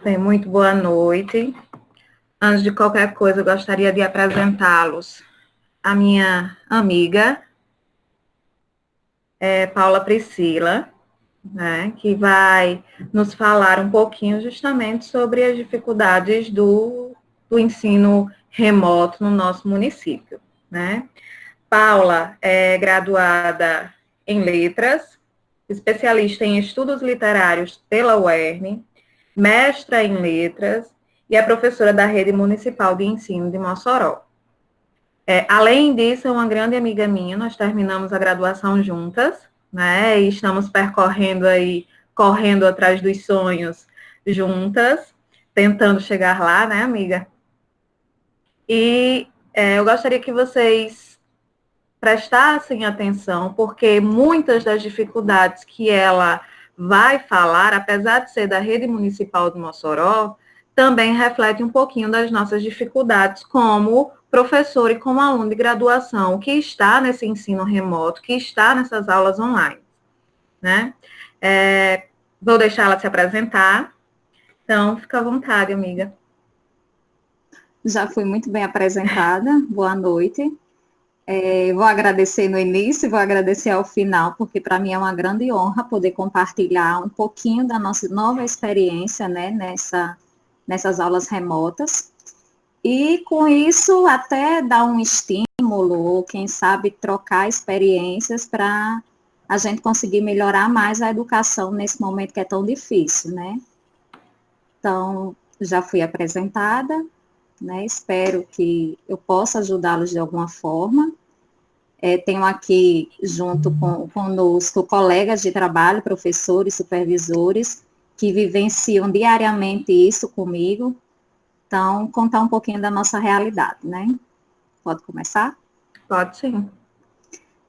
Bem, muito boa noite. Antes de qualquer coisa, eu gostaria de apresentá-los a minha amiga, Paula Priscila, né, que vai nos falar um pouquinho justamente sobre as dificuldades do ensino remoto no nosso município, né? Paula é graduada em Letras, especialista em Estudos Literários pela UERN, mestra em Letras e é professora da Rede Municipal de Ensino de Mossoró. Além disso, é uma grande amiga minha, nós terminamos a graduação juntas, né, e estamos percorrendo aí, correndo atrás dos sonhos juntas, tentando chegar lá, né, amiga? E eu gostaria que vocês prestassem atenção, porque muitas das dificuldades que ela vai falar, apesar de ser da Rede Municipal de Mossoró, também reflete um pouquinho das nossas dificuldades como professor e como aluno de graduação que está nesse ensino remoto, que está nessas aulas online, né? Vou deixar ela se apresentar, então fica à vontade, amiga. Já fui muito bem apresentada, boa noite. Vou agradecer no início e vou agradecer ao final, porque para mim é uma grande honra poder compartilhar um pouquinho da nossa nova experiência, né, nessas aulas remotas. E com isso até dar um estímulo, ou quem sabe trocar experiências para a gente conseguir melhorar mais a educação nesse momento que é tão difícil, né? Então, já fui apresentada, né? Espero que eu possa ajudá-los de alguma forma. Tenho aqui, junto conosco, colegas de trabalho, professores, supervisores, que vivenciam diariamente isso comigo. Então, contar um pouquinho da nossa realidade, né? Pode começar? Pode sim.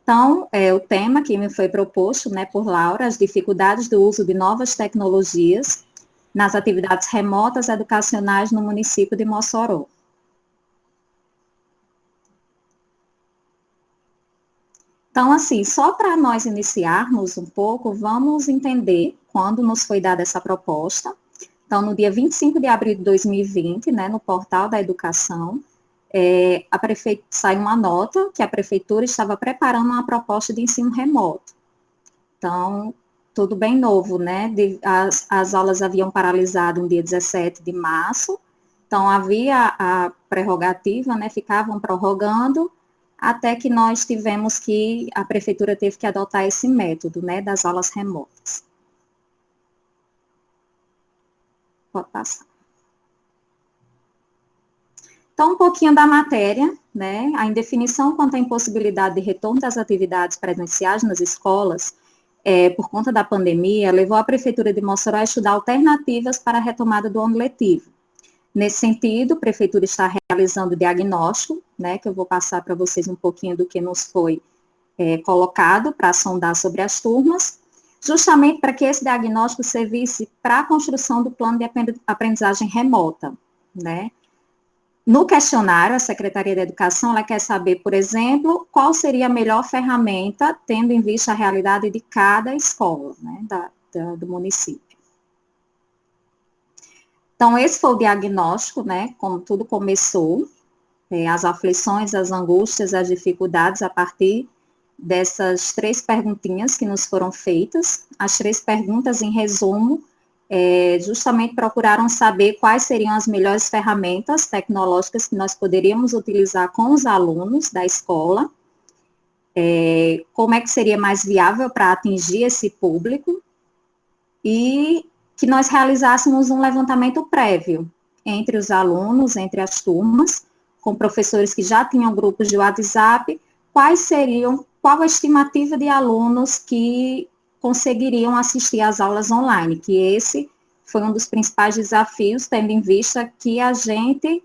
Então, o tema que me foi proposto, né, por Laura, as dificuldades do uso de novas tecnologias nas atividades remotas educacionais no município de Mossoró. Então, assim, só para nós iniciarmos um pouco, vamos entender quando nos foi dada essa proposta. Então, no dia 25 de abril de 2020, né, no Portal da Educação, saiu uma nota que a prefeitura estava preparando uma proposta de ensino remoto. Então, tudo bem novo, né? As aulas haviam paralisado no dia 17 de março, então havia a prerrogativa, né? Ficavam prorrogando, até que a prefeitura teve que adotar esse método, né, das aulas remotas. Pode passar. Então, um pouquinho da matéria, né, a indefinição quanto à impossibilidade de retorno das atividades presenciais nas escolas, por conta da pandemia, levou a Prefeitura de Mossoró a estudar alternativas para a retomada do ano letivo. Nesse sentido, a Prefeitura está realizando o diagnóstico, né, que eu vou passar para vocês um pouquinho do que nos foi colocado para sondar sobre as turmas, justamente para que esse diagnóstico servisse para a construção do plano de aprendizagem remota, né. No questionário, a Secretaria da Educação, ela quer saber, por exemplo, qual seria a melhor ferramenta, tendo em vista a realidade de cada escola, né, do município. Então, esse foi o diagnóstico, né, como tudo começou, as aflições, as angústias, as dificuldades a partir dessas 3 perguntinhas que nos foram feitas. As 3 perguntas, em resumo, justamente procuraram saber quais seriam as melhores ferramentas tecnológicas que nós poderíamos utilizar com os alunos da escola, como é que seria mais viável para atingir esse público, e que nós realizássemos um levantamento prévio entre os alunos, entre as turmas, com professores que já tinham grupos de WhatsApp, qual a estimativa de alunos que conseguiriam assistir às aulas online, que esse foi um dos principais desafios, tendo em vista que a gente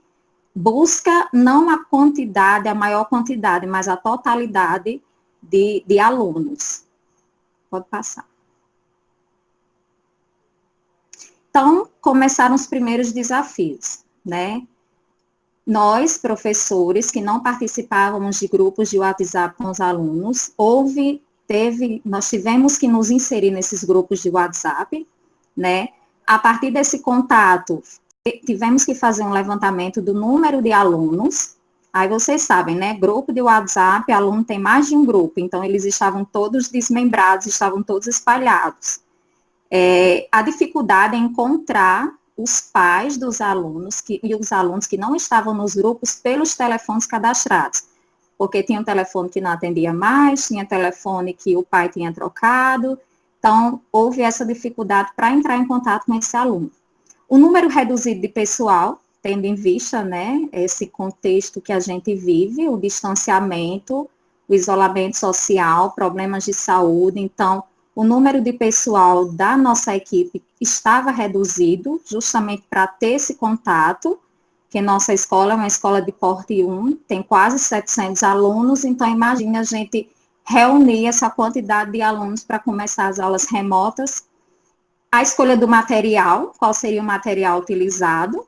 busca não a quantidade, a maior quantidade, mas a totalidade de alunos. Pode passar. Então, começaram os primeiros desafios, né? Nós, professores, que não participávamos de grupos de WhatsApp com os alunos, nós tivemos que nos inserir nesses grupos de WhatsApp, né? A partir desse contato, tivemos que fazer um levantamento do número de alunos. Aí vocês sabem, né? Grupo de WhatsApp, aluno tem mais de um grupo, então eles estavam todos desmembrados, estavam todos espalhados. A dificuldade é encontrar os pais dos alunos e os alunos que não estavam nos grupos pelos telefones cadastrados, porque tinha um telefone que não atendia mais, tinha telefone que o pai tinha trocado, então houve essa dificuldade para entrar em contato com esse aluno. O número reduzido de pessoal, tendo em vista, né, esse contexto que a gente vive, o distanciamento, o isolamento social, problemas de saúde, então o número de pessoal da nossa equipe estava reduzido, justamente para ter esse contato, que nossa escola é uma escola de porte 1, tem quase 700 alunos, então imagine a gente reunir essa quantidade de alunos para começar as aulas remotas. A escolha do material, qual seria o material utilizado?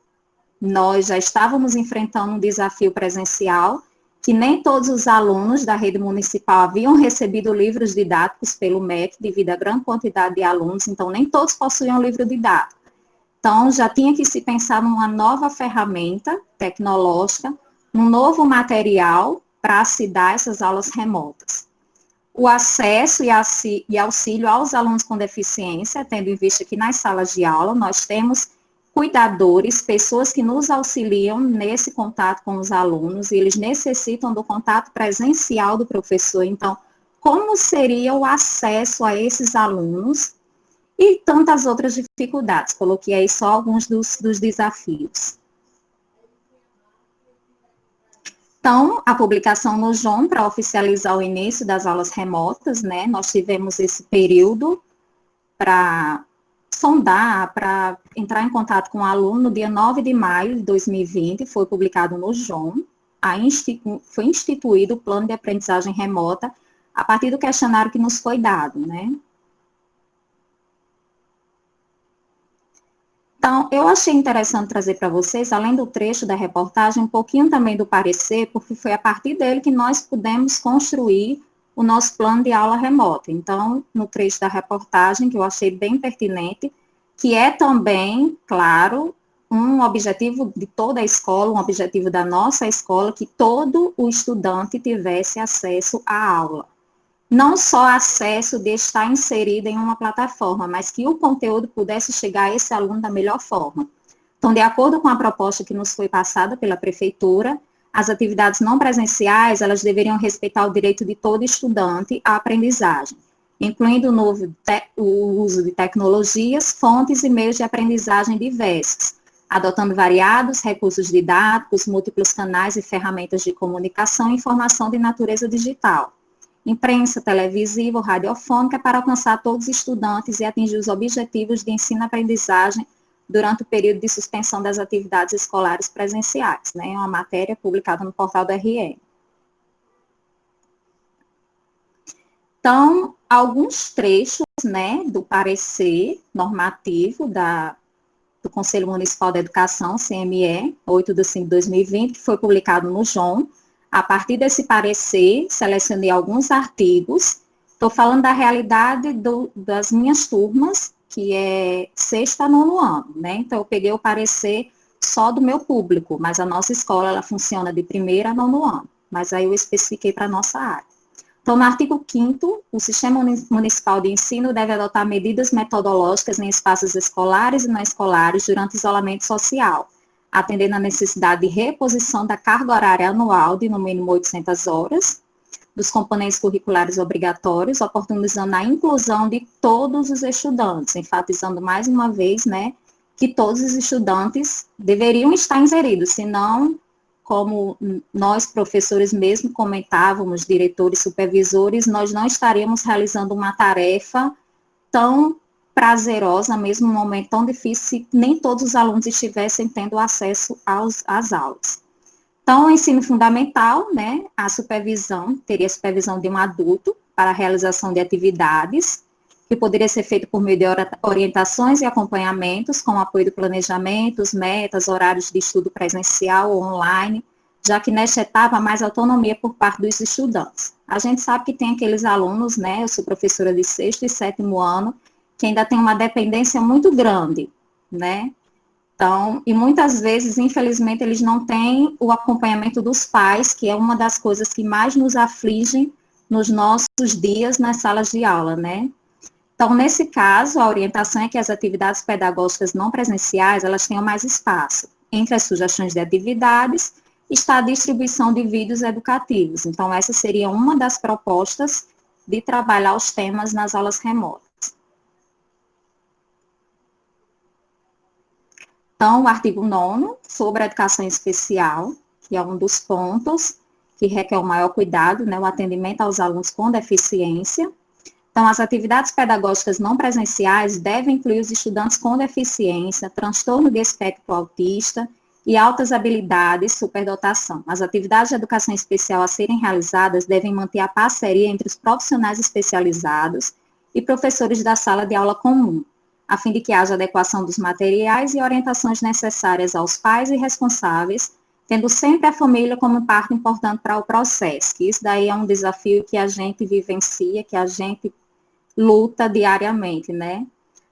Nós já estávamos enfrentando um desafio presencial, que nem todos os alunos da rede municipal haviam recebido livros didáticos pelo MEC, devido à grande quantidade de alunos, então nem todos possuíam livro didático. Então, já tinha que se pensar numa nova ferramenta tecnológica, num novo material para se dar essas aulas remotas. O acesso e auxílio aos alunos com deficiência, tendo em vista que nas salas de aula nós temos cuidadores, pessoas que nos auxiliam nesse contato com os alunos, e eles necessitam do contato presencial do professor. Então, como seria o acesso a esses alunos e tantas outras dificuldades? Coloquei aí só alguns dos desafios. Então, a publicação no JOM para oficializar o início das aulas remotas, né? Nós tivemos esse período para sondar, para entrar em contato com o aluno no dia 9 de maio de 2020, foi publicado no JOM, foi instituído o plano de aprendizagem remota a partir do questionário que nos foi dado, né? Então, eu achei interessante trazer para vocês, além do trecho da reportagem, um pouquinho também do parecer, porque foi a partir dele que nós pudemos construir o nosso plano de aula remota. Então, no trecho da reportagem, que eu achei bem pertinente, que é também, claro, um objetivo de toda a escola, um objetivo da nossa escola, que todo o estudante tivesse acesso à aula. Não só acesso de estar inserido em uma plataforma, mas que o conteúdo pudesse chegar a esse aluno da melhor forma. Então, de acordo com a proposta que nos foi passada pela prefeitura, as atividades não presenciais, elas deveriam respeitar o direito de todo estudante à aprendizagem, incluindo o uso de tecnologias, fontes e meios de aprendizagem diversos, adotando variados recursos didáticos, múltiplos canais e ferramentas de comunicação e informação de natureza digital, imprensa, televisiva, radiofônica, para alcançar todos os estudantes e atingir os objetivos de ensino-aprendizagem durante o período de suspensão das atividades escolares presenciais, né? É uma matéria publicada no portal do RN. Então, alguns trechos, né, do parecer normativo do Conselho Municipal da Educação, CME, 8 de 5 de 2020, que foi publicado no JOM. A partir desse parecer, selecionei alguns artigos. Estou falando da realidade das minhas turmas, que é 6º a 9º ano, né? Então, eu peguei o parecer só do meu público, mas a nossa escola, ela funciona de 1º a 9º ano, mas aí eu especifiquei para a nossa área. Então, no artigo 5º, o Sistema Municipal de Ensino deve adotar medidas metodológicas em espaços escolares e não escolares durante o isolamento social, atendendo à necessidade de reposição da carga horária anual de no mínimo 800 horas, dos componentes curriculares obrigatórios, oportunizando a inclusão de todos os estudantes, enfatizando mais uma vez, né, que todos os estudantes deveriam estar inseridos, senão, como nós professores mesmo comentávamos, diretores, supervisores, nós não estaríamos realizando uma tarefa tão prazerosa, mesmo num momento tão difícil, se nem todos os alunos estivessem tendo acesso às aulas. Então, o ensino fundamental, né, teria a supervisão de um adulto para a realização de atividades, que poderia ser feito por meio de orientações e acompanhamentos, com o apoio do planejamento, metas, horários de estudo presencial ou online, já que nesta etapa há mais autonomia por parte dos estudantes. A gente sabe que tem aqueles alunos, né, eu sou professora de 6º e 7º ano, que ainda tem uma dependência muito grande né? Então, e muitas vezes, infelizmente, eles não têm o acompanhamento dos pais, que é uma das coisas que mais nos afligem nos nossos dias nas salas de aula, né? Então, nesse caso, a orientação é que as atividades pedagógicas não presenciais, elas tenham mais espaço. Entre as sugestões de atividades, está a distribuição de vídeos educativos. Então, essa seria uma das propostas de trabalhar os temas nas aulas remotas. Então, o artigo 9º, sobre a educação especial, que é um dos pontos que requer o maior cuidado, né, o atendimento aos alunos com deficiência. Então, as atividades pedagógicas não presenciais devem incluir os estudantes com deficiência, transtorno de espectro autista e altas habilidades, superdotação. As atividades de educação especial a serem realizadas devem manter a parceria entre os profissionais especializados e professores da sala de aula comum, a fim de que haja adequação dos materiais e orientações necessárias aos pais e responsáveis, tendo sempre a família como parte importante para o processo, que isso daí é um desafio que a gente vivencia, que a gente luta diariamente, né?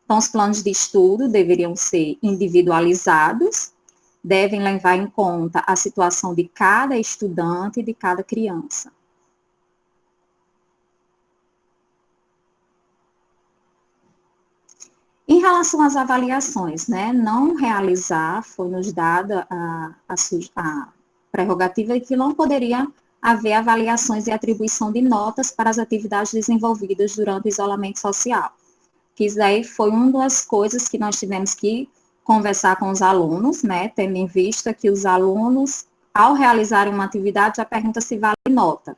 Então, os planos de estudo deveriam ser individualizados, devem levar em conta a situação de cada estudante e de cada criança. Em relação às avaliações, né, não realizar, foi nos dada a prerrogativa de que não poderia haver avaliações e atribuição de notas para as atividades desenvolvidas durante o isolamento social. Que isso daí foi uma das coisas que nós tivemos que conversar com os alunos, né, tendo em vista que os alunos, ao realizarem uma atividade, já perguntam se vale nota.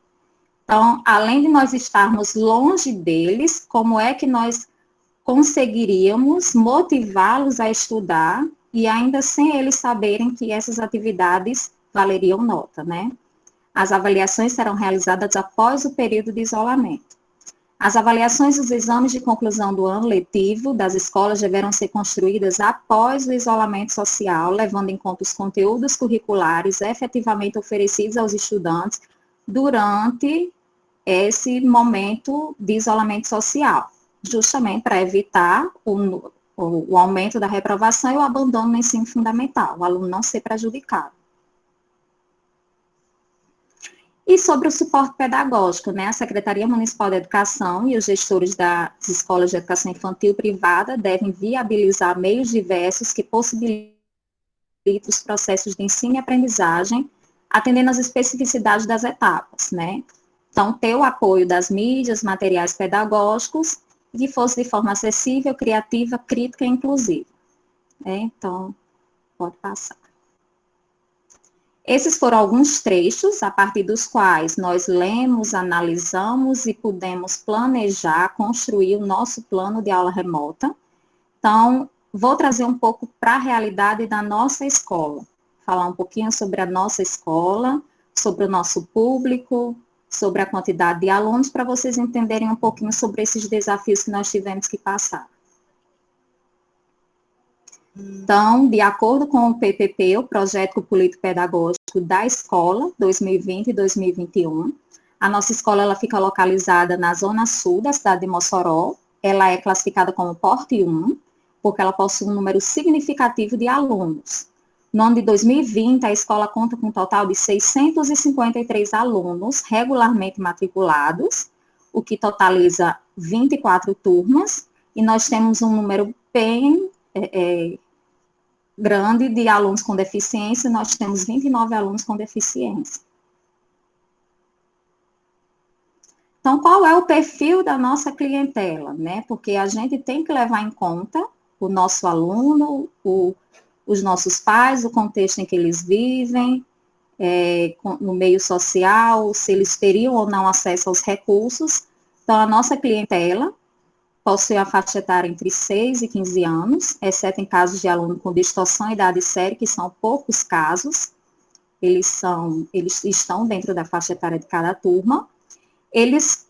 Então, além de nós estarmos longe deles, como é que nós conseguiríamos motivá-los a estudar e ainda sem eles saberem que essas atividades valeriam nota, né? As avaliações serão realizadas após o período de isolamento. As avaliações dos exames de conclusão do ano letivo das escolas deverão ser construídas após o isolamento social, levando em conta os conteúdos curriculares efetivamente oferecidos aos estudantes durante esse momento de isolamento social, justamente para evitar o aumento da reprovação e o abandono no ensino fundamental, o aluno não ser prejudicado. E sobre o suporte pedagógico, né, a Secretaria Municipal de Educação e os gestores das escolas de educação infantil privada devem viabilizar meios diversos que possibilitem os processos de ensino e aprendizagem, atendendo às especificidades das etapas, né. Então, ter o apoio das mídias, materiais pedagógicos, que fosse de forma acessível, criativa, crítica e inclusiva. Então, pode passar. Esses foram alguns trechos, a partir dos quais nós lemos, analisamos e pudemos planejar, construir o nosso plano de aula remota. Então, vou trazer um pouco para a realidade da nossa escola, falar um pouquinho sobre a nossa escola, sobre o nosso público, sobre a quantidade de alunos, para vocês entenderem um pouquinho sobre esses desafios que nós tivemos que passar. Então, de acordo com o PPP, o Projeto Político Pedagógico da Escola, 2020 e 2021, a nossa escola ela fica localizada na zona sul da cidade de Mossoró, ela é classificada como Porte 1, porque ela possui um número significativo de alunos. No ano de 2020, a escola conta com um total de 653 alunos regularmente matriculados, o que totaliza 24 turmas, e nós temos um número bem grande de alunos com deficiência, nós temos 29 alunos com deficiência. Então, qual é o perfil da nossa clientela, né? Porque a gente tem que levar em conta o nosso aluno, os nossos pais, o contexto em que eles vivem, no meio social, se eles teriam ou não acesso aos recursos. Então, a nossa clientela possui a faixa etária entre 6 e 15 anos, exceto em casos de aluno com distorção e idade séria, que são poucos casos, eles estão dentro da faixa etária de cada turma. Eles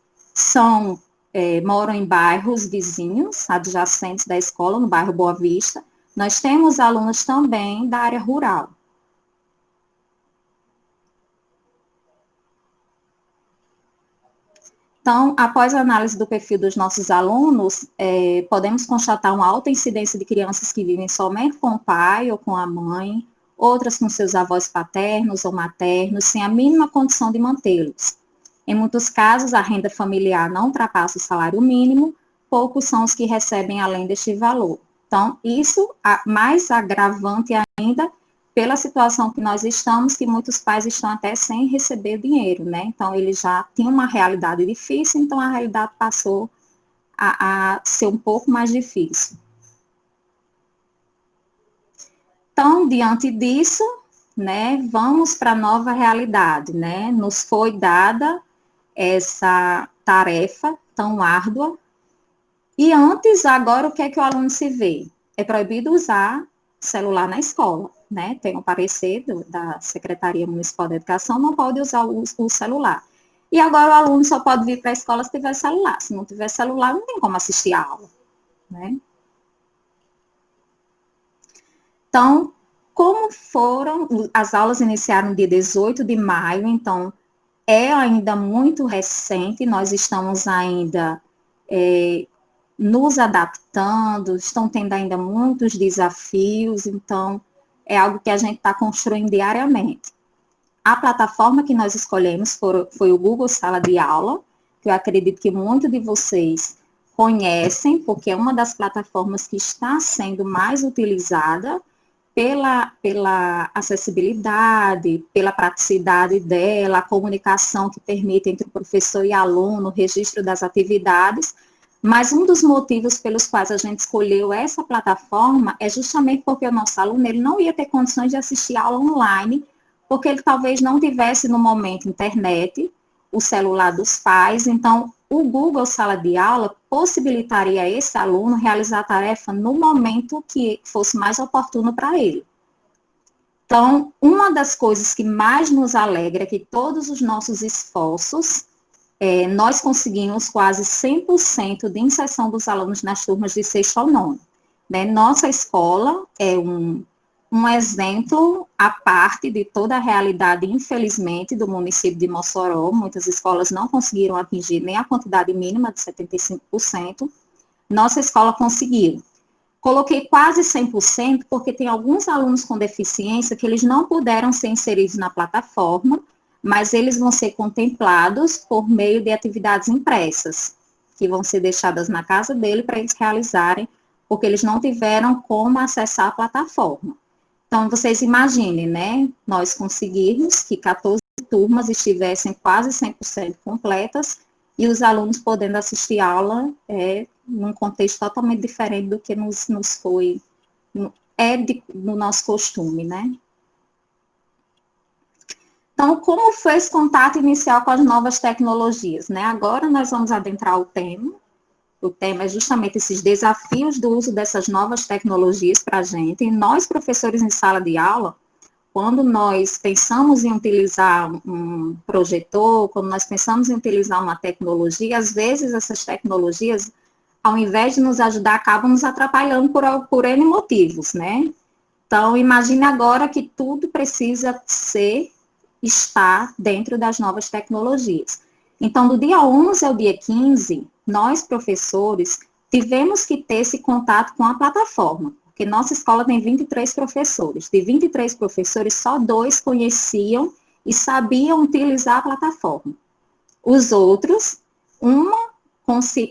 moram em bairros vizinhos, adjacentes da escola, no bairro Boa Vista. Nós temos alunos também da área rural. Então, após a análise do perfil dos nossos alunos, podemos constatar uma alta incidência de crianças que vivem somente com o pai ou com a mãe, outras com seus avós paternos ou maternos, sem a mínima condição de mantê-los. Em muitos casos, a renda familiar não ultrapassa o salário mínimo, poucos são os que recebem além deste valor. Então, isso, mais agravante ainda, pela situação que nós estamos, que muitos pais estão até sem receber dinheiro, né? Então, eles já tinham uma realidade difícil, então a realidade passou a ser um pouco mais difícil. Então, diante disso, né, vamos para a nova realidade, né? Nos foi dada essa tarefa tão árdua. E antes, agora, o que é que o aluno se vê? É proibido usar celular na escola, né? Tem um parecer da Secretaria Municipal de Educação, não pode usar o celular. E agora o aluno só pode vir para a escola se tiver celular. Se não tiver celular, não tem como assistir a aula, né? Então, como foram, as aulas iniciaram no dia 18 de maio, então é ainda muito recente, nós estamos ainda nos adaptando, estão tendo ainda muitos desafios, então é algo que a gente está construindo diariamente. A plataforma que nós escolhemos foi o Google Sala de Aula, que eu acredito que muitos de vocês conhecem, porque é uma das plataformas que está sendo mais utilizada pela acessibilidade, pela praticidade dela, a comunicação que permite entre o professor e aluno, o registro das atividades. Mas um dos motivos pelos quais a gente escolheu essa plataforma é justamente porque o nosso aluno ele não ia ter condições de assistir aula online, porque ele talvez não tivesse no momento internet, o celular dos pais. Então, o Google Sala de Aula possibilitaria a esse aluno realizar a tarefa no momento que fosse mais oportuno para ele. Então, uma das coisas que mais nos alegra é que todos os nossos esforços, nós conseguimos quase 100% de inserção dos alunos nas turmas de sexto ao nono. Né? Nossa escola é um exemplo à parte de toda a realidade, infelizmente, do município de Mossoró. Muitas escolas não conseguiram atingir nem a quantidade mínima de 75%. Nossa escola conseguiu. Coloquei quase 100% porque tem alguns alunos com deficiência que eles não puderam ser inseridos na plataforma, mas eles vão ser contemplados por meio de atividades impressas, que vão ser deixadas na casa dele para eles realizarem, porque eles não tiveram como acessar a plataforma. Então, vocês imaginem, né, nós conseguirmos que 14 turmas estivessem quase 100% completas e os alunos podendo assistir aula num contexto totalmente diferente do que nos foi, no nosso costume, né. Então, como foi esse contato inicial com as novas tecnologias, né? Agora nós vamos adentrar o tema. O tema é justamente esses desafios do uso dessas novas tecnologias para a gente. E nós, professores em sala de aula, quando nós pensamos em utilizar um projetor, quando nós pensamos em utilizar uma tecnologia, às vezes essas tecnologias, ao invés de nos ajudar, acabam nos atrapalhando por N motivos, né? Então, imagine agora que tudo precisa estar dentro das novas tecnologias. Então, do dia 11 ao dia 15, nós, professores, tivemos que ter esse contato com a plataforma, porque nossa escola tem 23 professores. De 23 professores, só 2 conheciam e sabiam utilizar a plataforma. Os outros, uma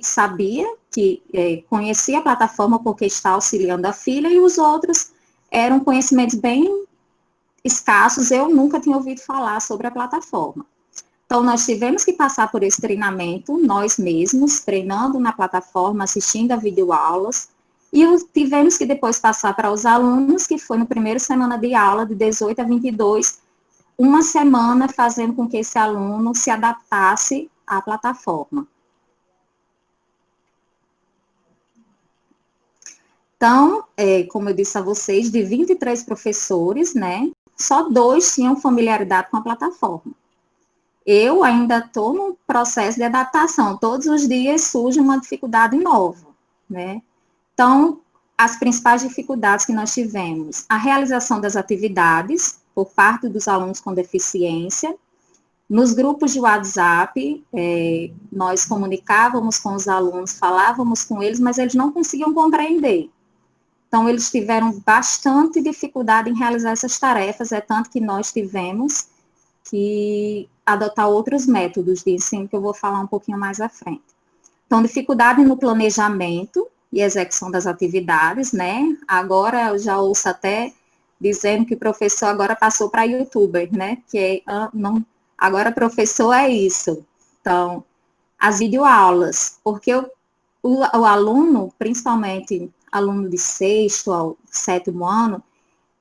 sabia que conhecia a plataforma porque está auxiliando a filha, e os outros eram conhecimentos bem escassos, eu nunca tinha ouvido falar sobre a plataforma. Então, nós tivemos que passar por esse treinamento, nós mesmos, treinando na plataforma, assistindo a videoaulas, e tivemos que depois passar para os alunos, que foi no primeiro semana de aula, de 18 a 22, uma semana fazendo com que esse aluno se adaptasse à plataforma. Então, como eu disse a vocês, de 23 professores, né, só 2 tinham familiaridade com a plataforma. Eu ainda estou no processo de adaptação, todos os dias surge uma dificuldade nova, né? Então, as principais dificuldades que nós tivemos, a realização das atividades por parte dos alunos com deficiência, Nos grupos de WhatsApp, nós comunicávamos com os alunos, falávamos com eles, mas eles não conseguiam compreender. Então, eles tiveram bastante dificuldade em realizar essas tarefas, é tanto que nós tivemos que adotar outros métodos de ensino, que eu vou falar um pouquinho mais à frente. Então, dificuldade no planejamento e execução das atividades, né? Agora, eu já ouço até dizendo que o professor agora passou para youtuber, né? Que agora professor é isso. Então, as videoaulas, porque o aluno, principalmente aluno de 6º ao 7º ano,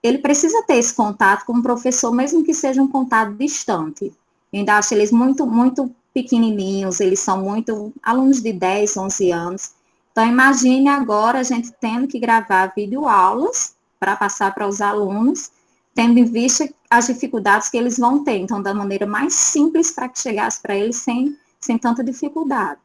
ele precisa ter esse contato com o professor, mesmo que seja um contato distante. Eu ainda acho eles muito, muito pequenininhos, eles são muito alunos de 10, 11 anos. Então, imagine agora a gente tendo que gravar videoaulas para passar para os alunos, tendo em vista as dificuldades que eles vão ter. Então, da maneira mais simples para que chegasse para eles sem tanta dificuldade.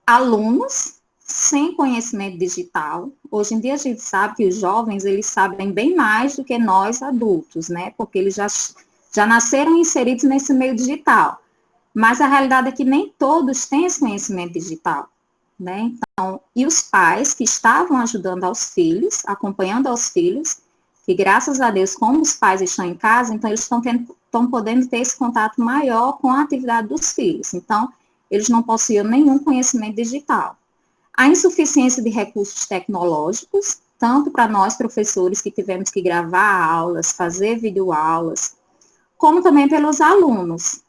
Alunos sem conhecimento digital. Hoje em dia a gente sabe que os jovens, eles sabem bem mais do que nós adultos, né? Porque eles já nasceram inseridos nesse meio digital. Mas a realidade é que nem todos têm esse conhecimento digital, né? Então, e os pais que estavam ajudando aos filhos, acompanhando aos filhos, que graças a Deus, como os pais estão em casa, então eles estão podendo ter esse contato maior com a atividade dos filhos. Então, eles não possuíam nenhum conhecimento digital. A insuficiência de recursos tecnológicos, tanto para nós professores que tivemos que gravar aulas, fazer videoaulas, como também pelos alunos,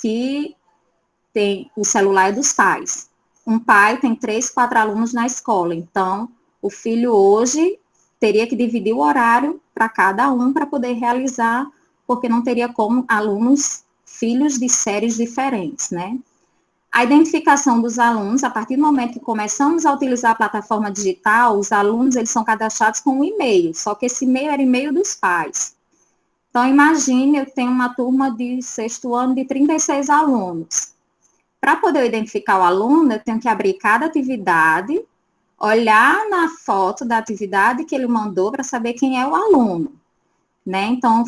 que tem o celular dos pais. Um pai tem 3, 4 alunos na escola, então o filho hoje teria que dividir o horário para cada um para poder realizar, porque não teria como alunos, filhos de séries diferentes, né? A identificação dos alunos, a partir do momento que começamos a utilizar a plataforma digital, os alunos, eles são cadastrados com um e-mail, só que esse e-mail era e-mail dos pais. Então, imagine, eu tenho uma turma de 6º ano de 36 alunos. Para poder identificar o aluno, eu tenho que abrir cada atividade, olhar na foto da atividade que ele mandou para saber quem é o aluno, né? Então,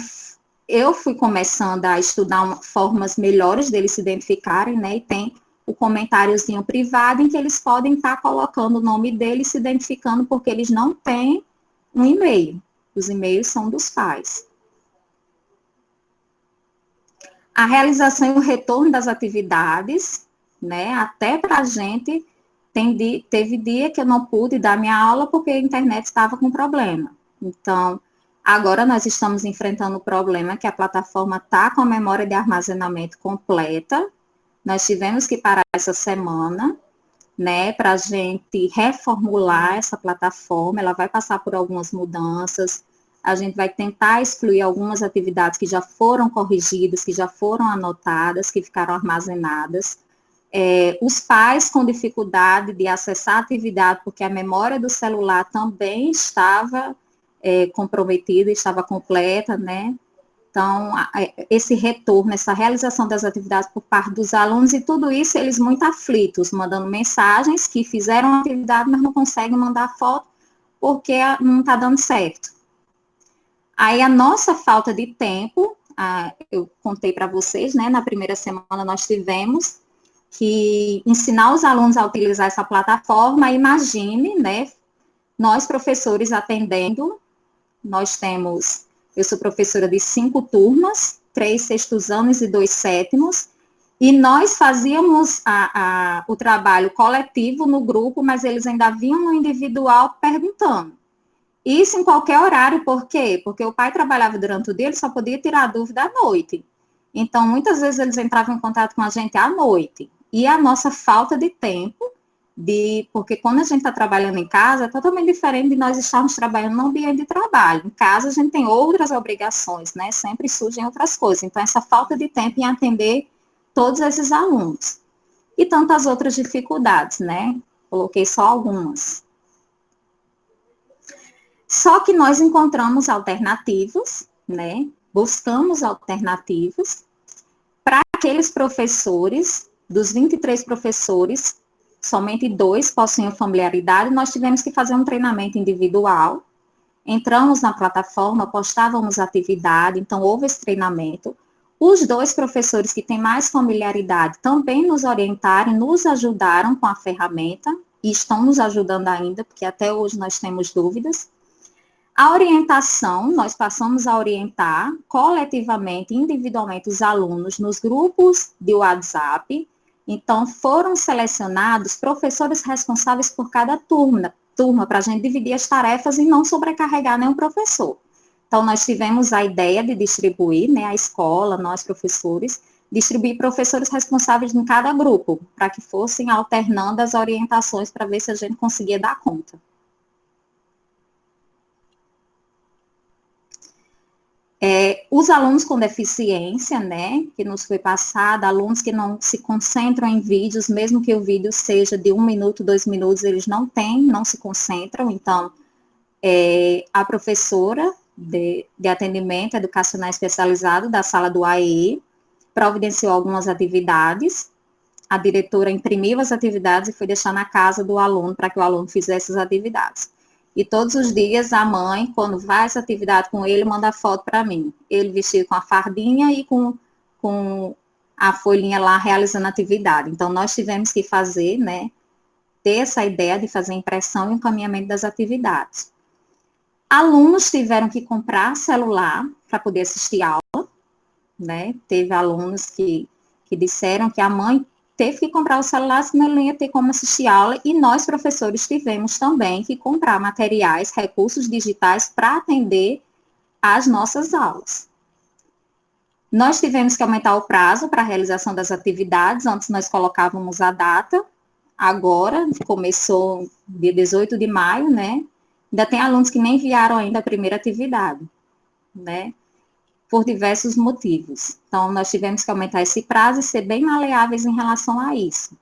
eu fui começando a estudar formas melhores deles se identificarem, né? E tem o comentáriozinho privado em que eles podem estar colocando o nome deles, se identificando, porque eles não têm um e-mail. Os e-mails são dos pais. A realização e o retorno das atividades, né? Até para a gente, teve dia que eu não pude dar minha aula porque a internet estava com problema. Então, agora nós estamos enfrentando o problema que a plataforma está com a memória de armazenamento completa. Nós tivemos que parar essa semana, né, para a gente reformular essa plataforma. Ela vai passar por algumas mudanças. A gente vai tentar excluir algumas atividades que já foram corrigidas, que já foram anotadas, que ficaram armazenadas. Os pais com dificuldade de acessar a atividade, porque a memória do celular também estava comprometida, estava completa, né? Então, esse retorno, essa realização das atividades por parte dos alunos e tudo isso, eles muito aflitos, mandando mensagens que fizeram a atividade, mas não conseguem mandar foto porque não está dando certo. Aí, a nossa falta de tempo, eu contei para vocês, né, na primeira semana nós tivemos que ensinar os alunos a utilizar essa plataforma. Imagine, né, nós professores atendendo, eu sou professora de 5 turmas, 3 sextos anos e 2 sétimos, e nós fazíamos o trabalho coletivo no grupo, mas eles ainda vinham no individual perguntando. Isso em qualquer horário, por quê? Porque o pai trabalhava durante o dia, ele só podia tirar a dúvida à noite. Então, muitas vezes eles entravam em contato com a gente à noite. E a nossa falta de tempo, porque quando a gente está trabalhando em casa, é totalmente diferente de nós estarmos trabalhando no ambiente de trabalho. Em casa, a gente tem outras obrigações, né? Sempre surgem outras coisas. Então, essa falta de tempo em atender todos esses alunos. E tantas outras dificuldades, né? Coloquei só algumas. Só que nós encontramos alternativas, né? Buscamos alternativas para aqueles professores, dos 23 professores, somente 2 possuíam familiaridade, nós tivemos que fazer um treinamento individual, entramos na plataforma, postávamos atividade, então houve esse treinamento. Os 2 professores que têm mais familiaridade também nos orientaram, nos ajudaram com a ferramenta, e estão nos ajudando ainda, porque até hoje nós temos dúvidas. A orientação, nós passamos a orientar coletivamente, individualmente, os alunos nos grupos de WhatsApp. Então, foram selecionados professores responsáveis por cada turma para a gente dividir as tarefas e não sobrecarregar nenhum professor. Então, nós tivemos a ideia de distribuir, né, a escola, nós professores, distribuir professores responsáveis em cada grupo, para que fossem alternando as orientações para ver se a gente conseguia dar conta. Os alunos com deficiência, né, que nos foi passado, alunos que não se concentram em vídeos, mesmo que o vídeo seja de 1 minuto, 2 minutos, eles não se concentram, então, a professora de atendimento educacional especializado da sala do AE providenciou algumas atividades, a diretora imprimiu as atividades e foi deixar na casa do aluno para que o aluno fizesse as atividades. E todos os dias a mãe, quando vai essa atividade com ele, manda foto para mim. Ele vestido com a fardinha e com a folhinha lá realizando a atividade. Então, nós tivemos que fazer, né, ter essa ideia de fazer impressão e encaminhamento das atividades. Alunos tiveram que comprar celular para poder assistir aula, né? Teve alunos que disseram que a mãe teve que comprar o celular, senão ele não ia ter como assistir aula, e nós, professores, tivemos também que comprar materiais, recursos digitais para atender às nossas aulas. Nós tivemos que aumentar o prazo para a realização das atividades, antes nós colocávamos a data, agora começou dia 18 de maio, né? Ainda tem alunos que nem enviaram ainda a primeira atividade, né? Por diversos motivos. Então, nós tivemos que aumentar esse prazo e ser bem maleáveis em relação a isso.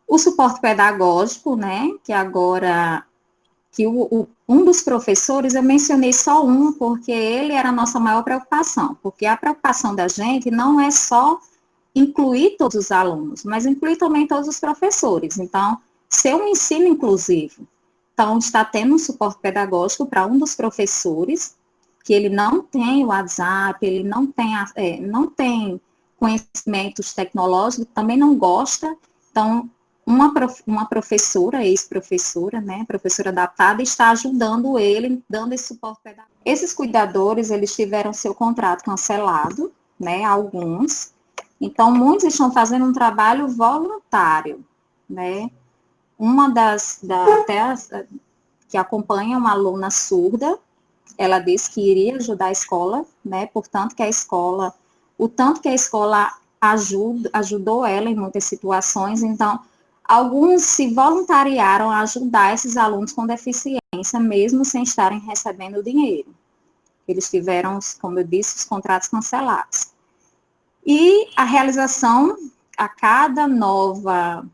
O suporte pedagógico, né, que agora, que um dos professores, eu mencionei só um, porque ele era a nossa maior preocupação, porque a preocupação da gente não é só incluir todos os alunos, mas incluir também todos os professores. Então, ser um ensino inclusivo. Então, está tendo um suporte pedagógico para um dos professores, que ele não tem WhatsApp, ele não tem conhecimentos tecnológicos, também não gosta. Então, uma professora, ex-professora, né, professora adaptada, está ajudando ele, dando esse suporte pedagógico. Esses cuidadores, eles tiveram seu contrato cancelado, né, alguns. Então, muitos estão fazendo um trabalho voluntário, né. Uma que acompanha uma aluna surda, ela disse que iria ajudar a escola, né, portanto que a escola, o tanto que a escola ajudou ela em muitas situações, então, alguns se voluntariaram a ajudar esses alunos com deficiência, mesmo sem estarem recebendo dinheiro. Eles tiveram, como eu disse, os contratos cancelados. E a realização, a cada nova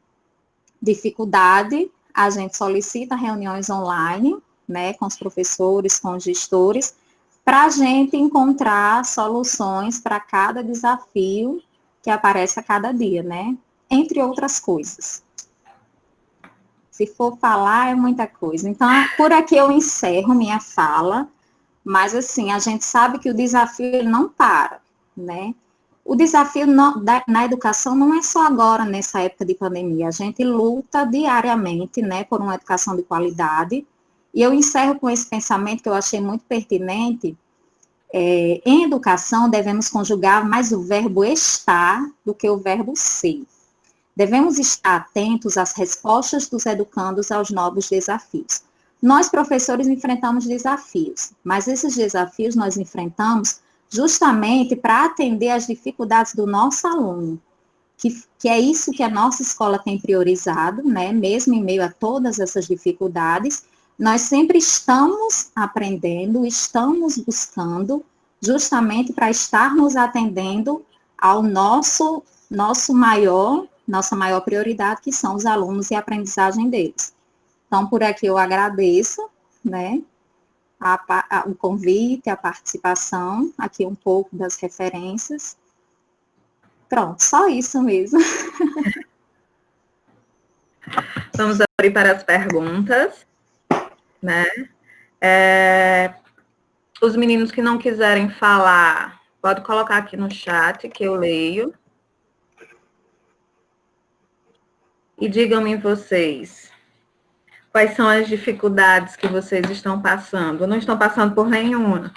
dificuldade, a gente solicita reuniões online, né, com os professores, com os gestores, para a gente encontrar soluções para cada desafio que aparece a cada dia, né, entre outras coisas. Se for falar, é muita coisa. Então, por aqui eu encerro minha fala, mas, assim, a gente sabe que o desafio ele não para, né, o desafio na educação não é só agora, nessa época de pandemia. A gente luta diariamente, né, por uma educação de qualidade. E eu encerro com esse pensamento que eu achei muito pertinente. Em educação, devemos conjugar mais o verbo estar do que o verbo ser. Devemos estar atentos às respostas dos educandos aos novos desafios. Nós, professores, enfrentamos desafios, mas esses desafios nós enfrentamos justamente para atender às dificuldades do nosso aluno, que é isso que a nossa escola tem priorizado, né? Mesmo em meio a todas essas dificuldades, nós sempre estamos aprendendo, estamos buscando, justamente para estarmos atendendo ao nossa maior prioridade, que são os alunos e a aprendizagem deles. Então, por aqui eu agradeço, né? O convite, a participação, aqui um pouco das referências. Pronto, só isso mesmo. Vamos abrir para as perguntas. né? Os meninos que não quiserem falar, pode colocar aqui no chat que eu leio. E digam-me vocês, quais são as dificuldades que vocês estão passando? Não estão passando por nenhuma?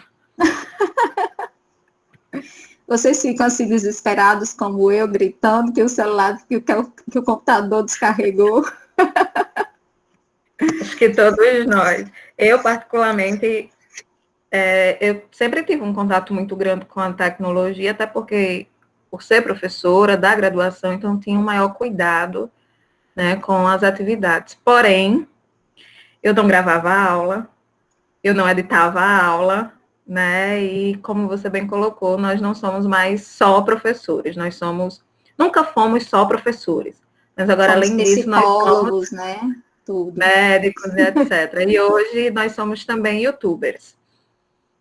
Vocês ficam assim desesperados como eu, gritando que o celular, que o computador descarregou? Acho que todos nós. Eu, particularmente, eu sempre tive um contato muito grande com a tecnologia, até porque, por ser professora da graduação, então tinha um maior cuidado, né, com as atividades. Porém, eu não gravava a aula, eu não editava a aula, né? E como você bem colocou, nós não somos mais só professores, nunca fomos só professores. Mas agora, Somos além disso, nós somos psicólogos, né? Tudo. médicos e etc. E hoje nós somos também youtubers,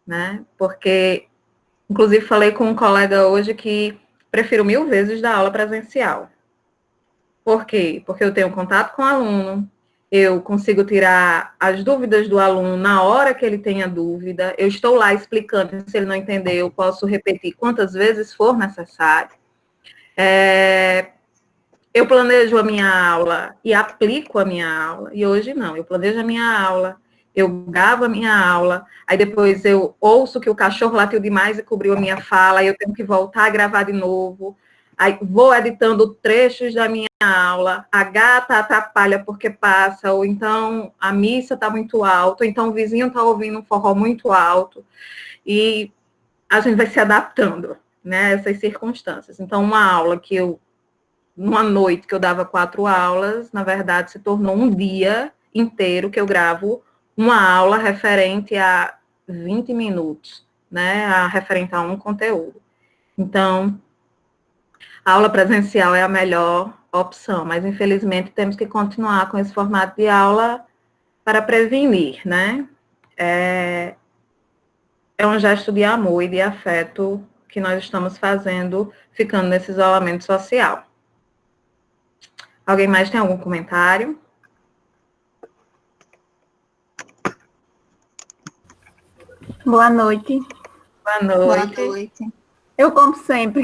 né? Porque, inclusive, falei com um colega hoje que prefiro 1000 vezes dar aula presencial. Por quê? Porque eu tenho contato com o aluno, eu consigo tirar as dúvidas do aluno na hora que ele tenha dúvida, eu estou lá explicando, se ele não entender, eu posso repetir quantas vezes for necessário. Eu planejo a minha aula e aplico a minha aula, e hoje não, eu planejo a minha aula, eu gravo a minha aula, aí depois eu ouço que o cachorro latiu demais e cobriu a minha fala, aí eu tenho que voltar a gravar de novo, aí vou editando trechos da minha aula, a gata atrapalha porque passa, ou então a missa está muito alta, ou então o vizinho está ouvindo um forró muito alto, e a gente vai se adaptando, né, a essas circunstâncias. Então, uma aula que numa noite que eu dava 4 aulas, na verdade, se tornou um dia inteiro que eu gravo uma aula referente a 20 minutos, né, referente a um conteúdo. Então, a aula presencial é a melhor opção, mas infelizmente temos que continuar com esse formato de aula para prevenir, né? É um gesto de amor e de afeto que nós estamos fazendo, ficando nesse isolamento social. Alguém mais tem algum comentário? Boa noite. Boa noite. Boa noite. Eu, como sempre,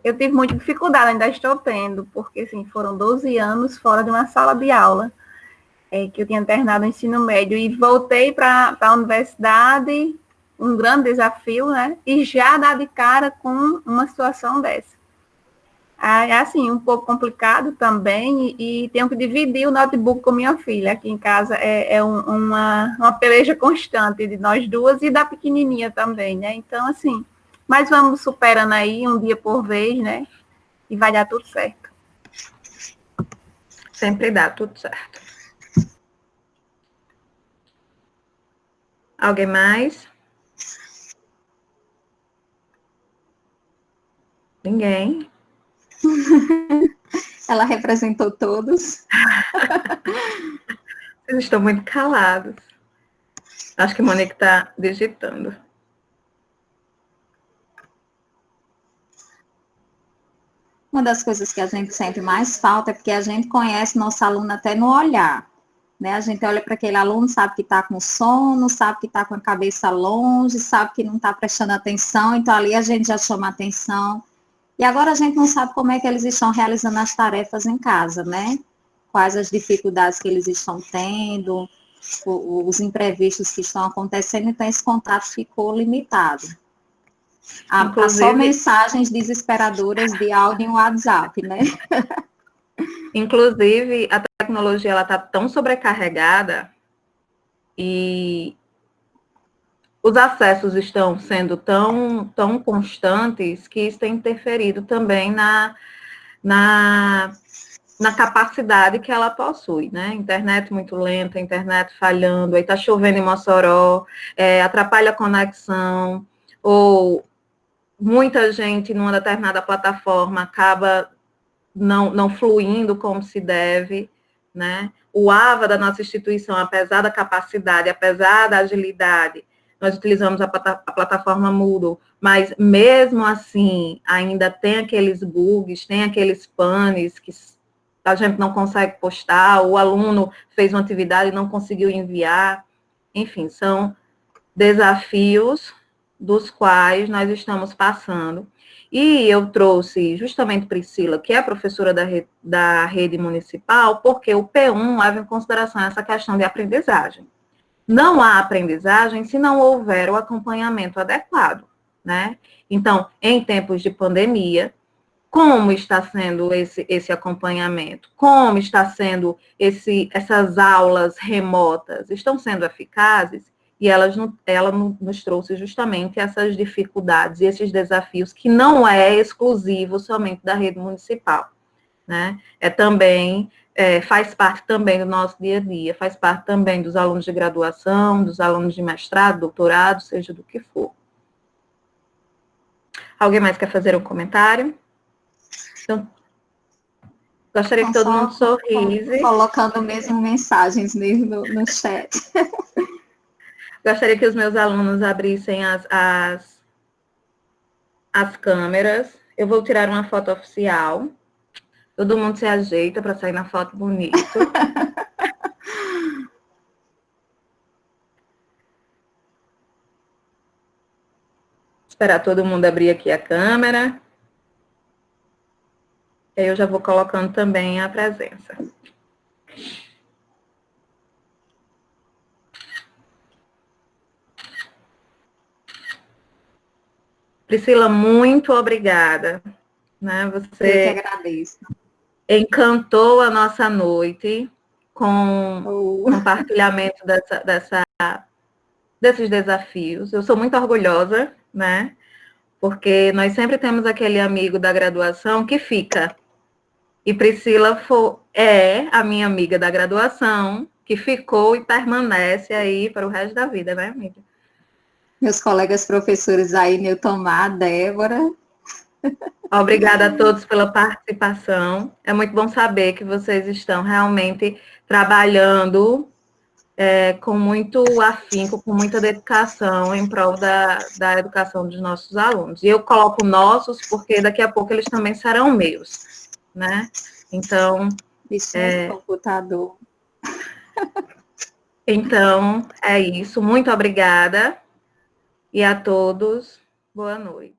eu tive muita dificuldade, ainda estou tendo, porque assim, foram 12 anos fora de uma sala de aula, que eu tinha terminado o ensino médio e voltei para a universidade, um grande desafio, né? E já dar de cara com uma situação dessa. É assim, um pouco complicado também, e tenho que dividir o notebook com minha filha. Aqui em casa uma peleja constante de nós duas e da pequenininha também, né? Então, assim, mas vamos superando aí, um dia por vez, né? E vai dar tudo certo. Sempre dá tudo certo. Alguém mais? Ninguém? Ela representou todos. Vocês estão muito calados. Acho que a Monique está digitando. Uma das coisas que a gente sente mais falta é porque a gente conhece nosso aluno até no olhar. Né? A gente olha para aquele aluno, sabe que está com sono, sabe que está com a cabeça longe, sabe que não está prestando atenção, então ali a gente já chama atenção. E agora a gente não sabe como é que eles estão realizando as tarefas em casa, né? Quais as dificuldades que eles estão tendo, os imprevistos que estão acontecendo, então esse contato ficou limitado. Há só mensagens desesperadoras de áudio no WhatsApp, né? Inclusive, a tecnologia ela está tão sobrecarregada e os acessos estão sendo tão constantes que isso tem interferido também na capacidade que ela possui, né? Internet muito lenta, internet falhando, aí tá chovendo em Mossoró, atrapalha a conexão, ou muita gente numa determinada plataforma acaba não fluindo como se deve, né? O AVA da nossa instituição, apesar da capacidade, apesar da agilidade, nós utilizamos a plataforma Moodle, mas mesmo assim ainda tem aqueles bugs, tem aqueles panes que a gente não consegue postar, o aluno fez uma atividade e não conseguiu enviar. Enfim, são desafios dos quais nós estamos passando. E eu trouxe justamente Priscila, que é professora da rede municipal, porque o P1 leva em consideração essa questão de aprendizagem. Não há aprendizagem se não houver o acompanhamento adequado, né? Então, em tempos de pandemia, como está sendo esse acompanhamento? Como está sendo essas aulas remotas? Estão sendo eficazes? E ela nos trouxe justamente essas dificuldades e esses desafios que não é exclusivo somente da rede municipal, né? Faz parte também do nosso dia a dia, faz parte também dos alunos de graduação, dos alunos de mestrado, doutorado, seja do que for. Alguém mais quer fazer um comentário? Então, gostaria que todo mundo sorrisse. Colocando mesmo mensagens mesmo no chat. Gostaria que os meus alunos abrissem as câmeras. Eu vou tirar uma foto oficial. Todo mundo se ajeita para sair na foto bonito. Esperar todo mundo abrir aqui a câmera. Eu já vou colocando também a presença. Priscila, muito obrigada. Né? Você Eu que agradeço. Encantou a nossa noite com o compartilhamento desses desafios. Eu sou muito orgulhosa, né? Porque nós sempre temos aquele amigo da graduação que fica. E Priscila é a minha amiga da graduação, que ficou e permanece aí para o resto da vida, né, amiga? Meus colegas professores aí, Niltomar, Débora. Obrigada a todos pela participação. É muito bom saber que vocês estão realmente trabalhando com muito afinco, com muita dedicação em prol da educação dos nossos alunos. E eu coloco nossos porque daqui a pouco eles também serão meus, né? Então... computador. Então, é isso. Muito obrigada. E a todos, boa noite.